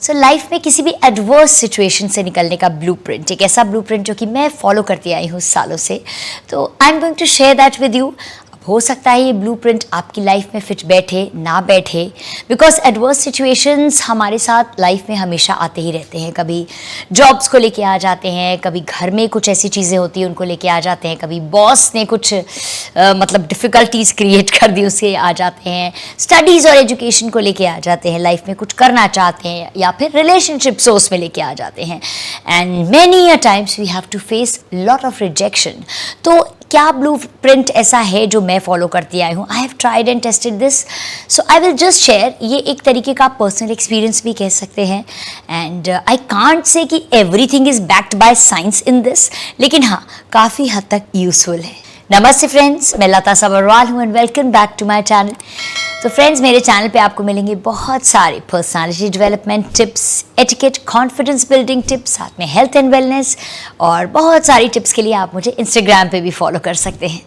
So life में किसी भी एडवर्स सिचुएशन से निकलने का ब्लूप्रिंट, एक ऐसा ब्लूप्रिंट जो कि मैं फॉलो करती आई हूँ सालों से, तो I am going to share that with you. हो सकता है ये ब्लूप्रिंट आपकी लाइफ में फिट बैठे ना बैठे, बिकॉज एडवर्स सिचुएशंस हमारे साथ लाइफ में हमेशा आते ही रहते हैं। कभी जॉब्स को लेके आ जाते हैं, कभी घर में कुछ ऐसी चीज़ें होती हैं उनको लेके आ जाते हैं, कभी बॉस ने कुछ मतलब डिफ़िकल्टीज क्रिएट कर दी उसके आ जाते हैं, स्टडीज़ और एजुकेशन को लेके आ जाते हैं, लाइफ में कुछ करना चाहते हैं, या फिर रिलेशनशिप्स उसमें लेके आ जाते हैं। And many a times we have to face lot of rejection. तो क्या ब्लूप्रिंट ऐसा है जो मैं फॉलो करती आई हूँ? आई have tried and tested this, so I will just share. ये एक तरीके का पर्सनल एक्सपीरियंस भी कह सकते हैं, एंड आई कांट से कि everything is backed by science in this, लेकिन हाँ, काफ़ी हद तक यूजफुल है। नमस्ते फ्रेंड्स, मैं लता सबरवाल हूँ and welcome back to my channel. तो फ्रेंड्स, मेरे चैनल पे आपको मिलेंगे बहुत सारे personality development tips, etiquette, confidence building tips, साथ में हेल्थ एंड वेलनेस, और बहुत सारी टिप्स के लिए आप मुझे इंस्टाग्राम पे भी फॉलो कर सकते हैं।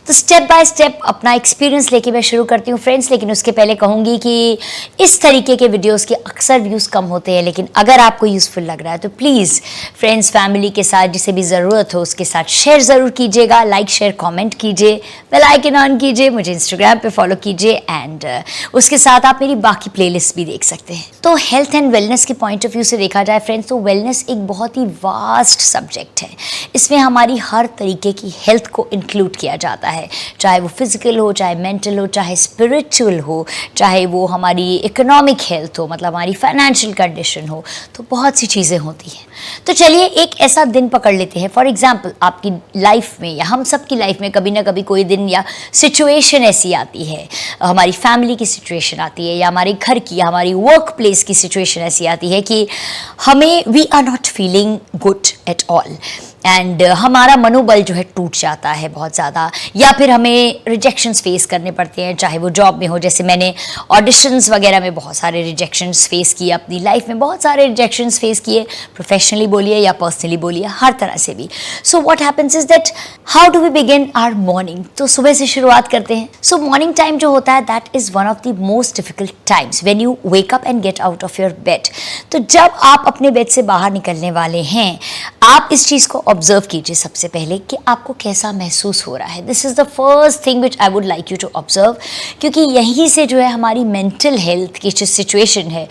तो स्टेप बाय स्टेप अपना एक्सपीरियंस लेके मैं शुरू करती हूँ फ्रेंड्स, लेकिन उसके पहले कहूँगी कि इस तरीके के वीडियोज़ के अक्सर व्यूज़ कम होते हैं, लेकिन अगर आपको यूज़फुल लग रहा है तो प्लीज़ फ्रेंड्स, फैमिली के साथ, जिसे भी ज़रूरत हो उसके साथ शेयर ज़रूर कीजिएगा, लाइक शेयर कमेंट कीजिए, बेल आइकन ऑन कीजिए, मुझे इंस्टाग्राम पे फॉलो कीजिए, एंड उसके साथ आप मेरी बाकी प्लेलिस्ट भी देख सकते हैं। तो हेल्थ एंड वेलनेस के पॉइंट ऑफ व्यू से देखा जाए फ्रेंड्स, तो वेलनेस एक बहुत ही वास्ट सब्जेक्ट है। इसमें हमारी हर तरीके की हेल्थ को इंक्लूड किया जाता है, चाहे वो फिजिकल हो, चाहे मेंटल हो, चाहे स्पिरिचुअल हो, चाहे वो हमारी इकोनॉमिक हेल्थ हो, मतलब हमारी फाइनेंशियल कंडीशन हो, तो बहुत सी चीज़ें होती हैं। तो चलिए एक ऐसा दिन पकड़ लेते हैं। फॉर एग्जाम्पल, आपकी लाइफ में या हम सब की लाइफ में कभी ना कभी कोई दिन या सिचुएशन ऐसी आती है, हमारी फैमिली की सिचुएशन आती है, या हमारे घर की या हमारी वर्क प्लेस की सिचुएशन ऐसी आती है कि हमें we are not feeling good at all, and हमारा मनोबल जो है टूट जाता है बहुत ज़्यादा, या फिर हमें रिजेक्शंस फेस करने पड़ते हैं, चाहे वो जॉब में हो, जैसे मैंने ऑडिशंस वगैरह में बहुत सारे रिजेक्शंस फेस किए, अपनी लाइफ में बहुत सारे रिजेक्शंस फेस किए, प्रोफेशनली बोलिए या पर्सनली बोलिए, हर तरह से भी। So what happens is that how do we begin our morning? तो सुबह से शुरुआत करते हैं। सो मॉर्निंग टाइम जो होता है, that is one of the most difficult times when you wake up and get out of your bed. तो जब आप अपने बेड से बाहर निकलने वाले हैं, आप इस चीज़ को ऑब्जर्व कीजिए सबसे पहले कि आपको कैसा महसूस हो रहा है। This is the first thing which I would like you to observe, क्योंकि यहीं से जो है हमारी मेंटल हेल्थ की जो सिचुएशन है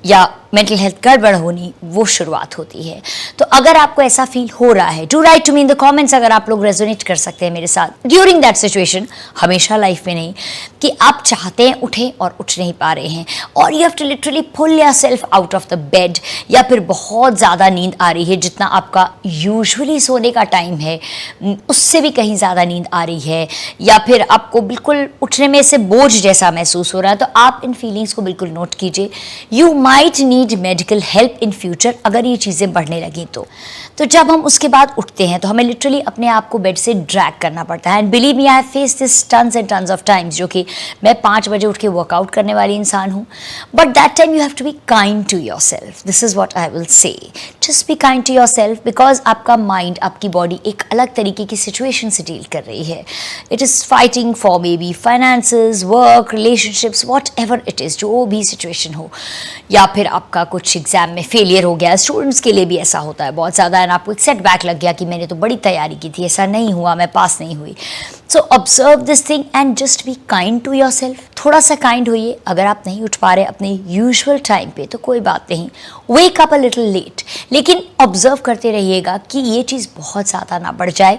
या मेंटल हेल्थ गड़बड़ होनी, वो शुरुआत होती है। तो अगर आपको ऐसा फील हो रहा है, do write to me in the comments अगर आप लोग रेजोनेट कर सकते हैं मेरे साथ ड्यूरिंग दैट सिचुएशन, हमेशा लाइफ में नहीं, कि आप चाहते हैं उठें और उठ नहीं पा रहे हैं, और you have to literally pull yourself out of the bed, या फिर बहुत ज़्यादा नींद आ रही है, जितना आपका यूजुअली सोने का टाइम है उससे भी कहीं ज़्यादा नींद आ रही है, या फिर आपको बिल्कुल उठने में से बोझ जैसा महसूस हो रहा है, तो आप इन फीलिंग्स को बिल्कुल नोट कीजिए। You might need medical help in future अगर ये चीज़ें बढ़ने लगी तो जब हम उसके बाद उठते हैं तो हमें लिटरली अपने आप को बेड से ड्रैग करना पड़ता है। And believe me, I have face this tons and tons of times, जो कि मैं 5 बजे उठ के वर्कआउट करने वाली इंसान हूँ, but that time you have to be kind to yourself. This is what I will say, just be kind to yourself, because आपका माइंड, आपकी बॉडी एक अलग तरीके की सिचुएशन से डील कर रही है। It is fighting for may be finances, work, relationships, what ever it is, जो भी सिचुएशन हो, या फिर आपका कुछ एग्जाम में फेलियर हो गया, स्टूडेंट्स के लिए भी ऐसा होता है बहुत ज़्यादा, एंड आपको एक सेटबैक लग गया कि मैंने तो बड़ी तैयारी की थी, ऐसा नहीं हुआ, मैं पास नहीं हुई। So observe this thing and just be kind to yourself. थोड़ा सा काइंड होइए। अगर आप नहीं उठ पा रहे अपने यूजुअल टाइम पे तो कोई बात नहीं, wake up a little late, लेकिन ऑब्जर्व करते रहिएगा कि ये चीज़ बहुत ज़्यादा ना बढ़ जाए।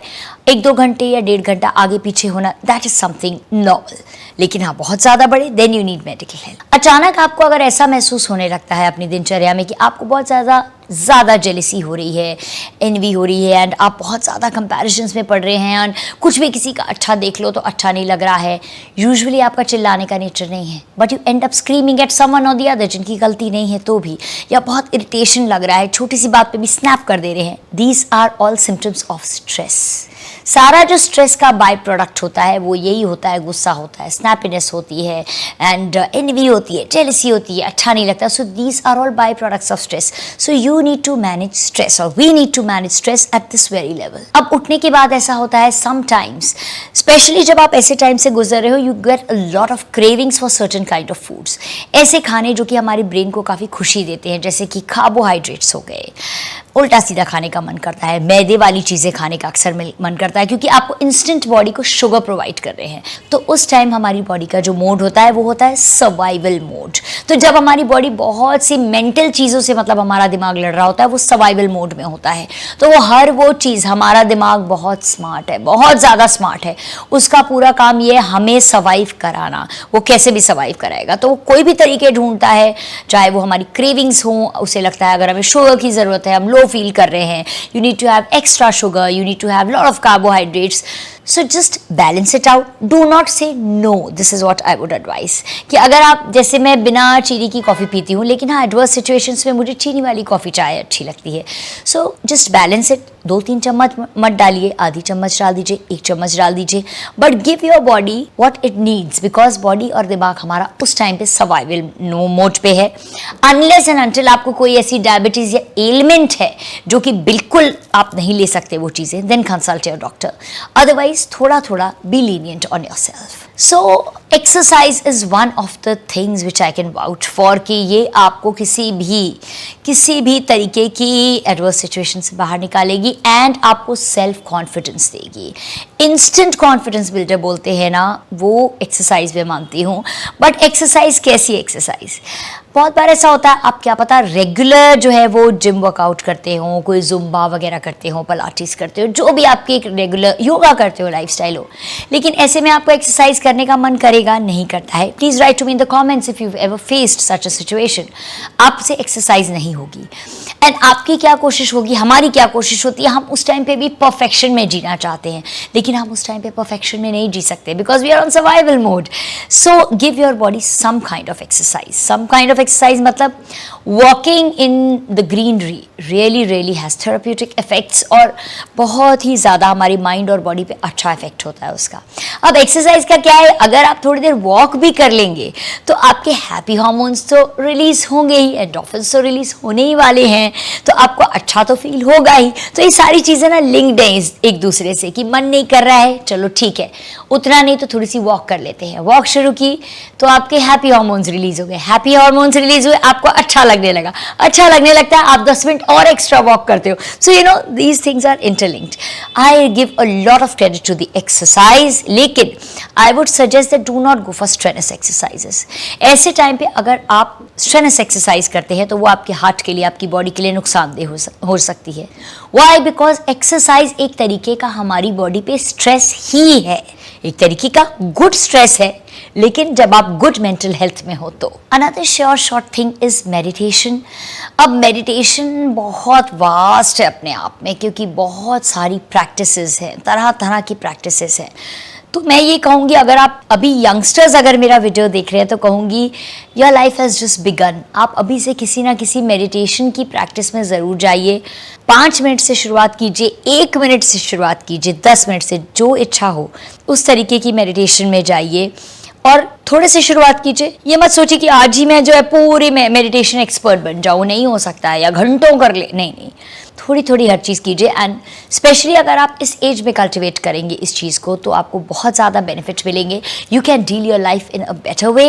1-2 घंटे या 1.5 घंटा आगे पीछे होना, दैट इज़ समथिंग नॉर्मल, लेकिन हाँ बहुत ज़्यादा बढ़े then you need medical help. अचानक आपको अगर ऐसा महसूस होने लगता है अपनी दिनचर्या में कि आपको बहुत ज़्यादा जेलिसी हो रही है, एनवी हो रही है, एंड आप बहुत ज़्यादा कंपैरिजन्स में पड़ रहे हैं, एंड कुछ भी किसी का अच्छा देख लो तो अच्छा नहीं लग रहा है, यूजुअली आपका चिल्लाने का नेचर नहीं है, but you and up screaming at someone और द अदर, जिनकी गलती नहीं है तो भी, या बहुत इरिटेशन लग रहा है, छोटी सी बात पे भी स्नैप कर दे रहे हैं, these are all symptoms of stress. सारा जो स्ट्रेस का बाय प्रोडक्ट होता है वो यही होता है, गुस्सा होता है, स्नैपीनेस होती है एंड एनवी होती है, जेलसी होती है, अच्छा नहीं लगता. So these are all by products of stress. So you need to manage stress और we need to manage stress at this very level. अब उठने के बाद ऐसा होता है समटाइम्स, स्पेशली जब आप ऐसे टाइम से गुजर रहे हो, you get a lot of cravings for certain kind of foods. ऐसे खाने जो कि हमारे ब्रेन को काफ़ी खुशी देते हैं, जैसे कि कार्बोहाइड्रेट्स हो गए, उल्टा सीधा खाने का मन करता है, मैदे वाली चीज़ें खाने का अक्सर मन करता है, क्योंकि आपको इंस्टेंट बॉडी को शुगर प्रोवाइड कर रहे हैं. तो उस टाइम हमारी बॉडी का जो मोड होता है वो होता है सर्वाइवल मोड. तो जब हमारी बॉडी बहुत सी मेंटल चीज़ों से, मतलब हमारा दिमाग लड़ रहा होता है, वो सर्वाइवल मोड में होता है. तो वो हर वो चीज़, हमारा दिमाग बहुत स्मार्ट है, बहुत ज़्यादा स्मार्ट है, उसका पूरा काम ये है हमें सर्वाइव कराना. वो कैसे भी सर्वाइव कराएगा. तो वो कोई भी तरीके ढूंढता है, चाहे वो हमारी क्रेविंग्स हो, उसे लगता है अगर हमें शुगर की ज़रूरत है, हम लो फील कर रहे हैं, you need to have extra sugar, you need to have lot of carbohydrates. So just balance it out. Do not say no. This is what I would advise. कि अगर आप, जैसे मैं बिना चीनी की कॉफ़ी पीती हूँ, लेकिन हाँ एडवर्स सिचुएशंस में मुझे चीनी वाली कॉफ़ी चाय अच्छी लगती है. So just balance it. 2-3 चम्मच मत डालिए, आधी चम्मच डाल दीजिए, 1 चम्मच डाल दीजिए, but give your body what it needs, because body और दिमाग हमारा उस टाइम पे सर्वाइवल मोड पे है. अनलेस एंड अनटिल आपको कोई ऐसी डायबिटीज़ या एलिमेंट है जो कि बिल्कुल आप नहीं ले सकते वो चीज़ें, then consult your doctor. Otherwise थोड़ा थोड़ा be lenient on yourself. So exercise is one of the things which I can vouch for कि ये आपको किसी भी तरीके की एडवर्स सिचुएशन से बाहर निकालेगी एंड आपको सेल्फ कॉन्फिडेंस देगी. इंस्टेंट कॉन्फिडेंस बिल्डर बोलते हैं ना, वो एक्सरसाइज में मानती हूँ. बट एक्सरसाइज कैसी एक्सरसाइज? बहुत बार ऐसा होता है, आप क्या पता रेगुलर जो है वो जिम वर्कआउट करते हो, कोई जुम्बा वगैरह करते हो, पिलाटेस करते हो, जो भी आपकी एक रेगुलर योगा करते हो, लाइफस्टाइल हो, लेकिन ऐसे में आपको एक्सरसाइज करने का मन करेगा, नहीं करता है. Please write to me in the comments if you ever faced such a situation. आपसे एक्सरसाइज नहीं होगी एंड आपकी क्या कोशिश होगी, हमारी क्या कोशिश होती है, हम उस टाइम पे भी परफेक्शन में जीना चाहते हैं, लेकिन हम उस टाइम पे परफेक्शन में नहीं जी सकते because we are on survival mode. So give your body some kind of exercise. Some kind of exercise मतलब walking in the greenery really has therapeutic effects और बहुत ही ज़्यादा हमारी माइंड और बॉडी पे अच्छा इफेक्ट होता है उसका. अब एक्सरसाइज का क्या है, अगर आप थोड़ी देर वॉक भी कर लेंगे तो आपके हैप्पी हार्मोन्स तो रिलीज होंगे ही, एंडोर्फिन्स तो रिलीज होने ही वाले हैं, तो आपको अच्छा तो फील होगा ही. तो ये सारी चीज़ें ना लिंक्ड हैं एक दूसरे से, कि मन नहीं कर रहा है, चलो ठीक है, उतना नहीं तो थोड़ी सी वॉक कर लेते हैं. वॉक शुरू की तो आपके हैप्पी हार्मोन्स रिलीज हो गए, हैप्पी हार्मोन्स रिलीज हुए, आपको अच्छा लगने लगा, अच्छा लगने लगता है, आप 10 मिनट और एक्स्ट्रा वॉक करते हो. So you know these things are interlinked. I give a lot of credit to the exercise, लेकिन I would suggest that do not go for strenuous exercises. ऐसे टाइम पे अगर आप स्ट्रेनस एक्सरसाइज करते हैं तो वो आपके हार्ट के लिए, आपकी बॉडी के लिए नुकसानदेह हो सकती है. वाई? बिकॉज एक्सरसाइज एक तरीके का हमारी बॉडी पे स्ट्रेस ही है, एक तरीके का गुड स्ट्रेस है, लेकिन जब आप गुड मेंटल हेल्थ में हो तो. Another sure short thing is meditation. अब मेडिटेशन बहुत वास्ट है अपने आप में, क्योंकि बहुत सारी प्रैक्टिसेस हैं, तरह तरह की प्रैक्टिसेस हैं. तो मैं ये कहूँगी, अगर आप अभी यंगस्टर्स अगर मेरा वीडियो देख रहे हैं तो कहूँगी your life has just begun. आप अभी से किसी ना किसी मेडिटेशन की प्रैक्टिस में ज़रूर जाइए. 5 मिनट से शुरुआत कीजिए, 1 मिनट से शुरुआत कीजिए, 10 मिनट से, जो इच्छा हो उस तरीके की मेडिटेशन में जाइए और थोड़े से शुरुआत कीजिए. ये मत सोचिए कि आज ही मैं जो है पूरी मेडिटेशन एक्सपर्ट बन जाऊँ, नहीं हो सकता है, या घंटों कर ले, नहीं, थोड़ी थोड़ी हर चीज़ कीजिए. एंड स्पेशली अगर आप इस एज में कल्टिवेट करेंगे इस चीज़ को तो आपको बहुत ज़्यादा बेनिफिट्स मिलेंगे. You can deal your life in a better way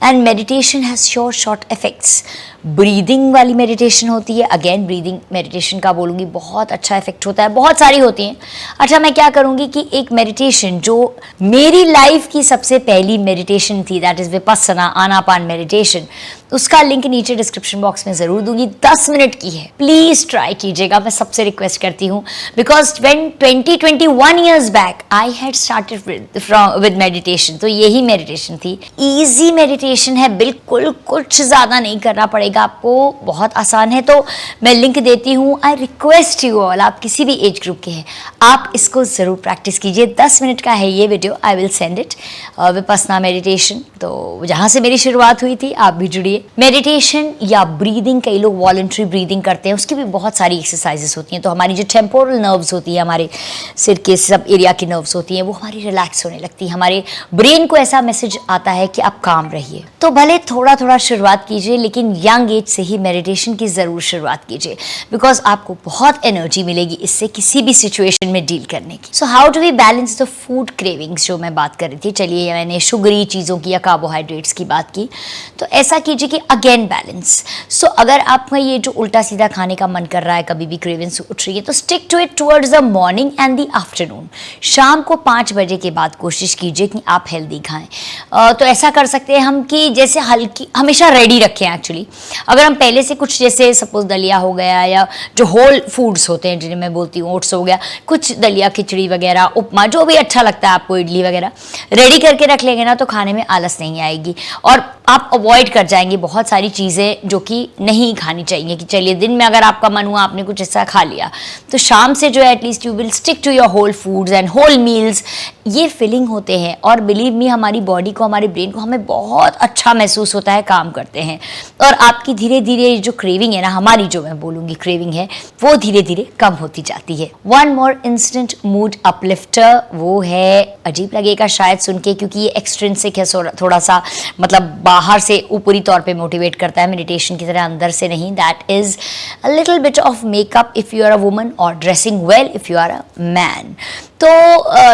and meditation has sure short effects. Breathing वाली मेडिटेशन होती है, अगेन ब्रीदिंग मेडिटेशन का बोलूँगी बहुत अच्छा इफेक्ट होता है, बहुत सारी होती हैं. अच्छा, मैं क्या करूँगी कि एक मेडिटेशन जो मेरी लाइफ की सबसे पहली मेडिटेशन थी, that is Vipassana Anapana meditation, उसका लिंक नीचे डिस्क्रिप्शन बॉक्स में ज़रूर दूंगी. 10 मिनट की है, प्लीज़ ट्राई कीजिएगा, मैं सबसे रिक्वेस्ट करती हूँ. Because 21 years back I had started with meditation. तो यही मेडिटेशन थी, ईजी मेडिटेशन है, बिल्कुल कुछ ज़्यादा नहीं करना पड़ेगा. का आपको बहुत आसान है, तो मैं लिंक देती हूँ। आई रिक्वेस्ट यू ऑल, आप किसी भी एज ग्रुप के हैं, आप इसको ज़रूर प्रैक्टिस कीजिए। 10 मिनट का है ये video, I will send it. Vipassana meditation, तो जहाँ से मेरी शुरुआत हुई थी आप भी जुड़िए। मेडिटेशन या ब्रीदिंग, कई लोग वॉलंटरी ब्रीदिंग करते हैं, उसकी भी बहुत सारी एक्सरसाइजेस होती हैं। तो हमारी जो टेम्पोरल नर्व्स होती है, हमारे सिर के सब एरिया की नर्व्स होती हैं, वो हमारी रिलैक्स होने लगती है। हमारे ब्रेन को ऐसा मैसेज आता है कि आप काम रहिए। तो भले थोड़ा थोड़ा शुरुआत कीजिए, लेकिन यंग एज से ही मेडिटेशन की ज़रूर शुरुआत कीजिए, बिकॉज आपको बहुत एनर्जी मिलेगी इससे किसी भी सिचुएशन में डील करने की। So how do we balance the food cravings, जो मैं बात कर रही थी। चलिए, मैंने शुगरी चीज़ों की या कार्बोहाइड्रेट्स की बात की, तो ऐसा कीजिए कि अगेन बैलेंस। सो अगर आपका ये जो उल्टा सीधा खाने का मन कर रहा है, कभी भी क्रेविंग्स उठ रही है, तो stick to it towards the morning and the afternoon. शाम को 5 बजे के बाद कोशिश कीजिए कि आप हेल्दी खाएं। तो ऐसा कर सकते हैं हम कि जैसे हल्की हमेशा रेडी रखें। एक्चुअली अगर हम पहले से कुछ, जैसे सपोज दलिया हो गया, या जो होल फूड्स होते हैं जिन्हें मैं बोलती हूँ, ओट्स हो गया, कुछ दलिया, खिचड़ी वगैरह, उपमा, जो भी अच्छा लगता है आपको, इडली वगैरह रेडी करके रख लेंगे ना, तो खाने में आलस नहीं आएगी और आप अवॉइड कर जाएंगे बहुत सारी चीज़ें जो कि नहीं खानी चाहिए। कि चलिए, दिन में अगर आपका मन हुआ आपने कुछ ऐसा खा लिया, तो शाम से जो है at least you will stick to your whole foods and whole meals. ये फिलिंग होते हैं और बिलीव मी, हमारी बॉडी को, हमारे ब्रेन को, हमें बहुत अच्छा महसूस होता है काम करते हैं। और आपकी धीरे धीरे जो क्रेविंग है ना, हमारी जो मैं बोलूँगी क्रेविंग है, वो धीरे धीरे कम होती जाती है। वन मोर इंस्टेंट मूड अपलिफ्टर, वो है, अजीब लगेगा शायद सुन के, क्योंकि ये एक्सट्रिंसिक है, थोड़ा सा मतलब बाहर से ऊपरी तौर पे मोटिवेट करता है, मेडिटेशन की तरह अंदर से नहीं। That is a little bit of makeup if you are a woman, और dressing well if you are a man. तो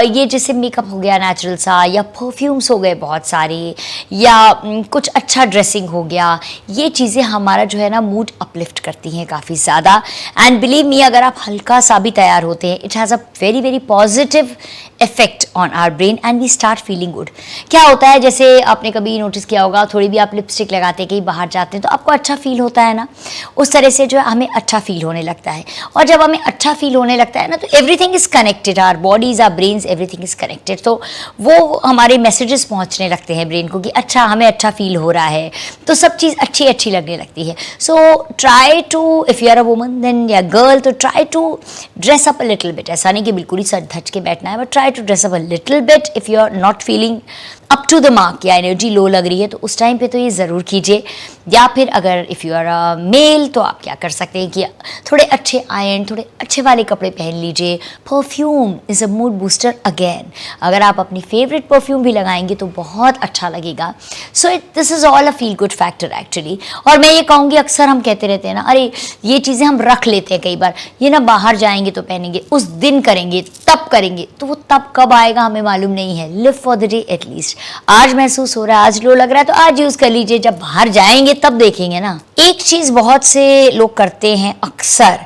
ये जैसे मेकअप हो गया नेचुरल सा, या परफ्यूम्स हो गए बहुत सारे, या कुछ अच्छा ड्रेसिंग हो गया, ये चीज़ें हमारा जो है ना मूड अपलिफ्ट करती हैं काफ़ी ज़्यादा। एंड बिलीव मी, अगर आप हल्का सा भी तैयार होते हैं, it has a very very positive effect on our brain and we start feeling good. क्या होता है, जैसे आपने कभी नोटिस किया होगा, थोड़ी भी आप लिपस्टिक लगाते हैं, कहीं बाहर जाते हैं, तो आपको अच्छा फील होता है ना, उस तरह से जो है हमें अच्छा फील होने लगता है। और जब हमें अच्छा फील होने लगता है ना, तो everything is connected, our bodies, our brains, everything is connected. तो वो हमारे मैसेजेस पहुंचने लगते हैं ब्रेन को कि अच्छा, हमें अच्छा फील हो रहा है, तो सब चीज़ अच्छी अच्छी लगने लगती है। So try to, if you are a woman then या गर्ल, तो try to dress up a little bit. ऐसा नहीं कि बिल्कुल ही सज धज के बैठना है, but try to dress up a little bit if you are not feeling up to the mark, या एनर्जी लो लग रही है, तो उस टाइम पे तो ये ज़रूर कीजिए। या फिर अगर if you are a male, तो आप क्या कर सकते हैं कि थोड़े अच्छे आयरन, थोड़े अच्छे वाले कपड़े पहन लीजिए। Perfume is a mood booster again. अगर आप अपनी फेवरेट परफ्यूम भी लगाएंगे तो बहुत अच्छा लगेगा। So this is all a feel good factor actually. और मैं ये कहूँगी, अक्सर हम कहते रहते हैं ना, अरे ये चीज़ें हम रख लेते हैं कई बार, ये ना बाहर जाएंगे तो पहनेंगे, उस दिन करेंगे, तब करेंगे, तो वो तब कब आएगा हमें मालूम नहीं है। Live for the day at least. आज महसूस हो रहा है, आज लो लग रहा है, तो आज यूज़ कर लीजिए, जब बाहर जाएंगे तब देखेंगे ना। एक चीज़ बहुत से लोग करते हैं अक्सर,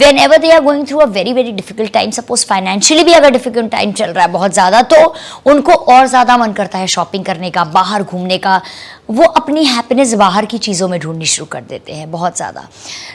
whenever they are going through a very very difficult time, suppose financially भी अगर difficult time चल रहा है बहुत ज़्यादा, तो उनको और ज़्यादा मन करता है शॉपिंग करने का, बाहर घूमने का। वो अपनी हैप्पीनेस बाहर की चीज़ों में ढूंढनी शुरू कर देते हैं बहुत ज़्यादा।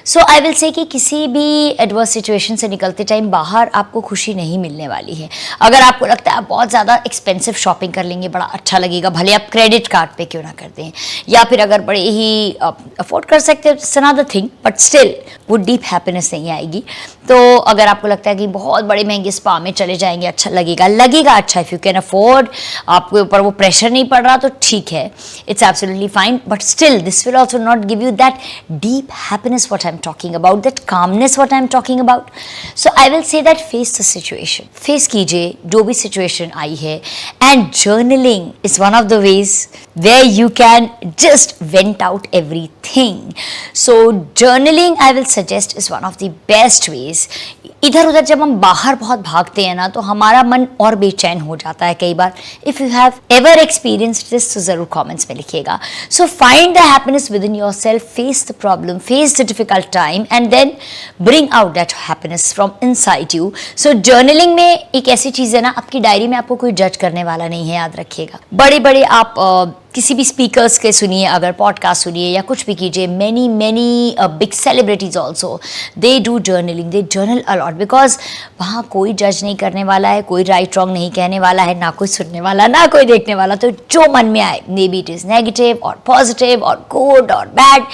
सो आई विल से कि किसी भी एडवर्स सिचुएशन से निकलते टाइम बाहर आपको खुशी नहीं मिलने वाली है। अगर आपको लगता है आप बहुत ज़्यादा एक्सपेंसिव शॉपिंग कर लेंगे, बड़ा अच्छा लगेगा, भले आप क्रेडिट कार्ड पे क्यों ना कर दें, या फिर अगर बड़े ही अफोर्ड कर सकते हो, it's another thing, but still वो डीप हैप्पीनेस नहीं आएगी। तो अगर आपको लगता है कि बहुत बड़े महंगे स्पा में चले जाएंगे, अच्छा लगेगा अच्छा, इफ़ यू कैन अफोर्ड, आपके ऊपर वो प्रेशर नहीं पड़ रहा, तो ठीक है, it's absolutely fine, but still this will also not give you that deep happiness what I'm talking about, that calmness what I'm talking about. So I will say that face the situation, face कीजिए जो भी situation आई है, and journaling is one of the ways where you can just vent out everything. So journaling I will suggest is one of the best ways. इधर उधर जब हम बाहर बहुत भागते हैं ना, तो हमारा मन और बेचैन हो जाता है कई बार। If you have ever experienced this, तो ज़रूर कमेंट्स में लिखिएगा। So find the happiness within yourself, face the problem, face the difficult time, and then bring out that happiness from inside you. So journaling में एक ऐसी चीज़ है ना, आपकी डायरी में आपको कोई जज करने वाला नहीं है, याद रखिएगा। बड़े बड़े आप किसी भी स्पीकर्स के सुनिए, अगर पॉडकास्ट सुनिए या कुछ भी कीजिए, many big celebrities also they do journaling, they journal a lot, because वहाँ कोई जज नहीं करने वाला है, कोई राइट रॉन्ग नहीं कहने वाला है, ना कोई सुनने वाला, ना कोई देखने वाला। तो जो मन में आए, may be it is negative और पॉजिटिव और गुड और bad,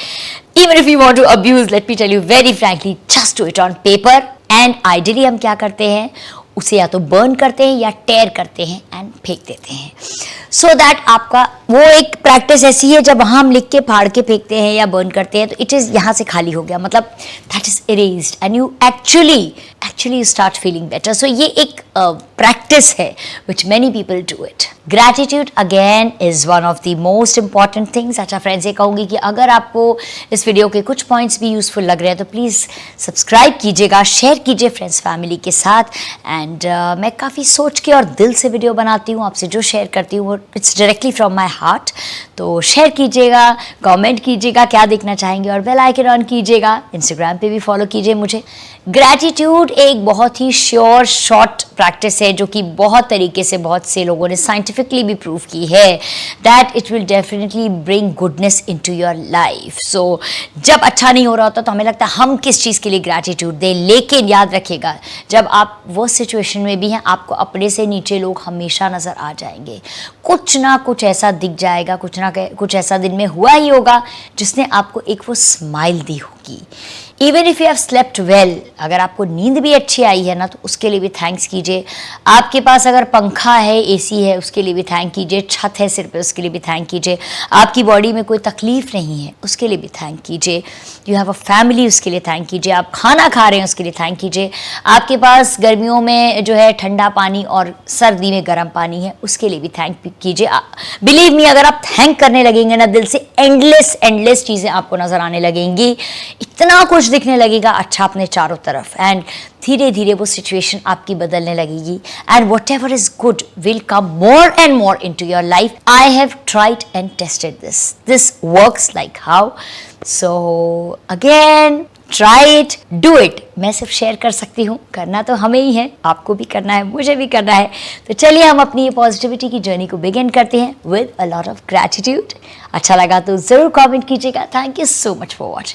Even if you want to abuse, let me tell you very frankly, just do it on paper. And ideally हम क्या करते हैं, उसे या तो बर्न करते हैं या टेयर करते हैं एंड फेंक देते हैं, सो दैट आपका वो एक प्रैक्टिस ऐसी है जब हम लिख के फाड़ के फेंकते हैं या बर्न करते हैं तो इट इज़ यहाँ से खाली हो गया, मतलब that is erased and you actually you start feeling better. So ये एक प्रैक्टिस है which many people do it. Gratitude again is one of the most important things. अच्छा फ्रेंड्स, ये कहूँगी कि अगर आपको इस वीडियो के कुछ पॉइंट्स भी यूजफुल लग रहे हैं तो प्लीज़ सब्सक्राइब कीजिएगा, शेयर कीजिए फ्रेंड्स फैमिली के साथ. एंड मैं काफ़ी सोच के और दिल से वीडियो बनाती हूँ, आपसे जो शेयर करती हूँ वो it's directly from my heart. तो शेयर कीजिएगा, कमेंट कीजिएगा क्या देखना चाहेंगे और बेल आइकन ऑन कीजिएगा. इंस्टाग्राम पे भी फॉलो कीजिए मुझे. ग्रैटिट्यूड एक बहुत ही श्योर शॉर्ट प्रैक्टिस है जो कि बहुत तरीके से बहुत से लोगों ने साइंटिफिकली भी प्रूव की है that it will definitely bring goodness into your life. So जब अच्छा नहीं हो रहा होता तो हमें लगता है हम किस चीज़ के लिए ग्रैटिट्यूड दें, लेकिन याद रखिएगा जब आप वो सिचुएशन में भी हैं आपको अपने से नीचे लोग हमेशा नज़र आ जाएंगे. कुछ ना कुछ ऐसा दिख जाएगा, कुछ ना कुछ ऐसा दिन में हुआ ही होगा जिसने आपको एक वो स्माइल दी होगी. Even if you have slept well, अगर आपको नींद भी अच्छी आई है ना तो उसके लिए भी थैंक्स कीजिए. आपके पास अगर पंखा है, एसी है, उसके लिए भी थैंक कीजिए. छत है सिर पे, उसके लिए भी थैंक कीजिए. आपकी बॉडी में कोई तकलीफ नहीं है, उसके लिए भी थैंक कीजिए. यू हैव अ फैमिली, उसके लिए थैंक कीजिए. आप खाना खा रहे हैं, उसके लिए थैंक कीजिए. आपके पास गर्मियों में जो है ठंडा पानी और सर्दी में गर्म पानी है, उसके लिए भी थैंक कीजिए. बिलीव मी, अगर आप थैंक करने लगेंगे ना दिल से, एंडलेस चीज़ें आपको नज़र आने लगेंगी, इतना कुछ दिखने लगेगा अच्छा अपने चारों तरफ. एंड धीरे धीरे वो सिचुएशन आपकी बदलने लगेगी and whatever is good will come more and more into your life. I have tried and tested this works like how. So again try it, do it. मैं सिर्फ share कर सकती हूँ, करना तो हमें ही है, आपको भी करना है, मुझे भी करना है. तो चलिए हम अपनी ये पॉजिटिविटी की जर्नी को बिगिन करते हैं with a lot of gratitude. अच्छा लगा तो ज़रूर कमेंट कीजिएगा. Thank you so much for watching.